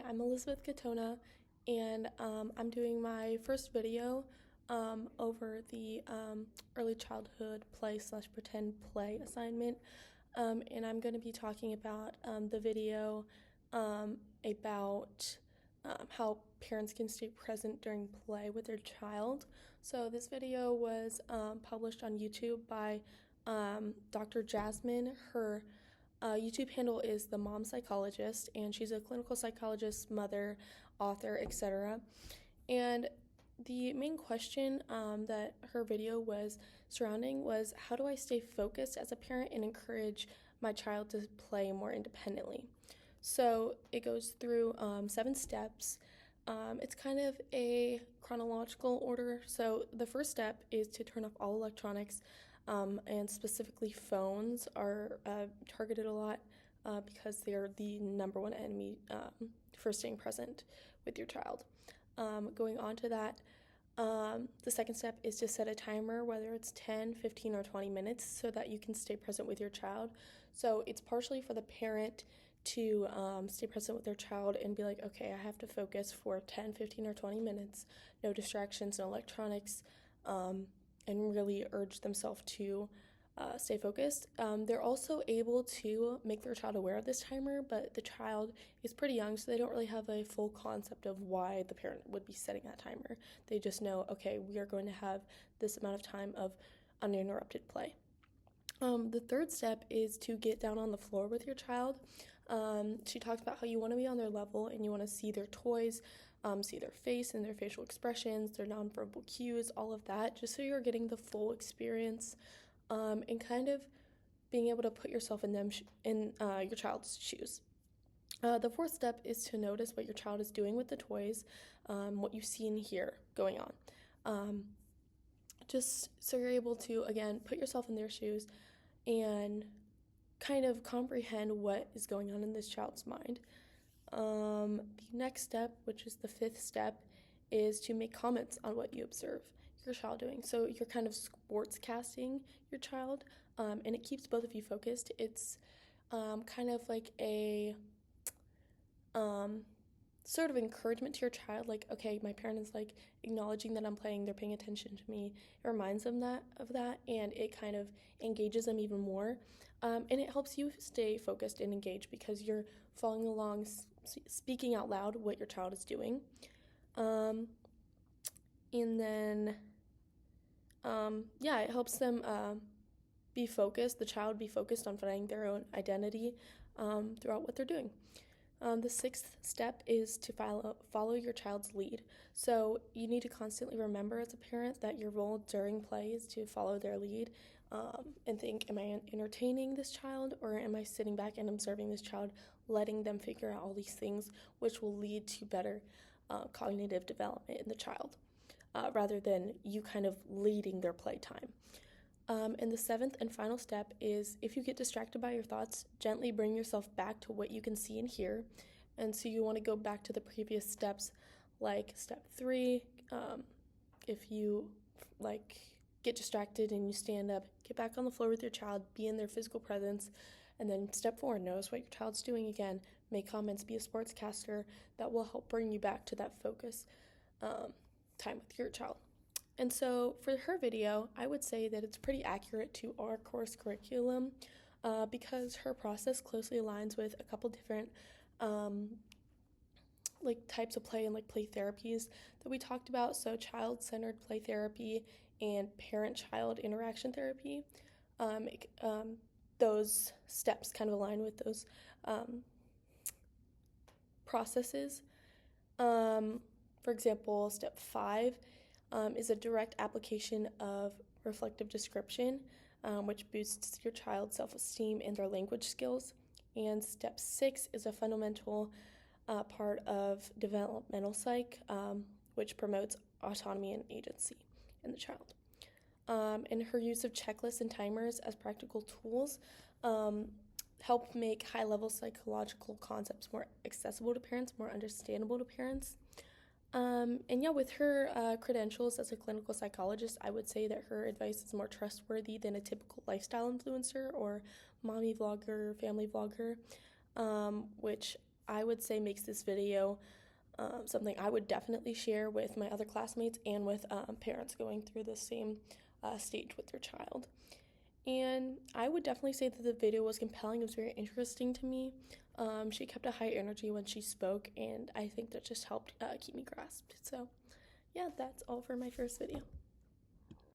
Hi, I'm Elizabeth Katona, and I'm doing my first video over the early childhood play/pretend play assignment, and I'm going to be talking about the video about how parents can stay present during play with their child. So this video was published on YouTube by Dr. Jasmine. Her YouTube handle is The Mom Psychologist, and she's a clinical psychologist, mother, author, etc. And the main question that her video was surrounding was, how do I stay focused as a parent and encourage my child to play more independently? So it goes through 7 steps. It's kind of a chronological order. So the first step is to turn off all electronics, and specifically phones are targeted a lot because they're the number one enemy for staying present with your child. Going on to that, the second step is to set a timer, whether it's 10, 15, or 20 minutes, so that you can stay present with your child. So it's partially for the parent to stay present with their child and be like, okay, I have to focus for 10, 15, or 20 minutes, no distractions, no electronics, and really urge themselves to stay focused. They're also able to make their child aware of this timer, but the child is pretty young, so they don't really have a full concept of why the parent would be setting that timer. They just know, okay, we are going to have this amount of time of uninterrupted play. The third step is to get down on the floor with your child. She talked about how you want to be on their level and you want to see their toys, see their face and their facial expressions, their nonverbal cues, all of that, just so you're getting the full experience, and kind of being able to put yourself in your child's shoes. The fourth step is to notice what your child is doing with the toys, what you see and hear going on. Just so you're able to, again, put yourself in their shoes and kind of comprehend what is going on in this child's mind. The next step, which is the fifth step, is to make comments on what you observe your child doing. So you're kind of sportscasting your child, and it keeps both of you focused. It's kind of like a sort of encouragement to your child, like, okay, my parent is like acknowledging that I'm playing, they're paying attention to me. It reminds them of that, and it kind of engages them even more. And it helps you stay focused and engaged because you're following along, speaking out loud what your child is doing. And then, it helps them be focused, the child be focused on finding their own identity throughout what they're doing. The sixth step is to follow your child's lead. So you need to constantly remember as a parent that your role during play is to follow their lead, and think, am I entertaining this child, or am I sitting back and observing this child, letting them figure out all these things, which will lead to better cognitive development in the child, rather than you kind of leading their playtime. And the seventh and final step is, if you get distracted by your thoughts, gently bring yourself back to what you can see and hear. And so you want to go back to the previous steps, like step 3, if you get distracted and you stand up, get back on the floor with your child, be in their physical presence. And then step 4, notice what your child's doing again, make comments, be a sportscaster. That will help bring you back to that focus time with your child. And so for her video, I would say that it's pretty accurate to our course curriculum, because her process closely aligns with a couple different types of play and play therapies that we talked about. So child-centered play therapy and parent-child interaction therapy. Those steps kind of align with those processes. For example, step 5 is a direct application of reflective description, which boosts your child's self-esteem and their language skills. And step 6 is a fundamental part of developmental psych, which promotes autonomy and agency in the child. And her use of checklists and timers as practical tools help make high-level psychological concepts more accessible to parents, more understandable to parents. With her credentials as a clinical psychologist, I would say that her advice is more trustworthy than a typical lifestyle influencer or mommy vlogger, family vlogger, which I would say makes this video something I would definitely share with my other classmates and with parents going through the same stage with their child. And I would definitely say that the video was compelling. It was very interesting to me. She kept a high energy when she spoke, and I think that just helped keep me grasped. So, yeah, that's all for my first video.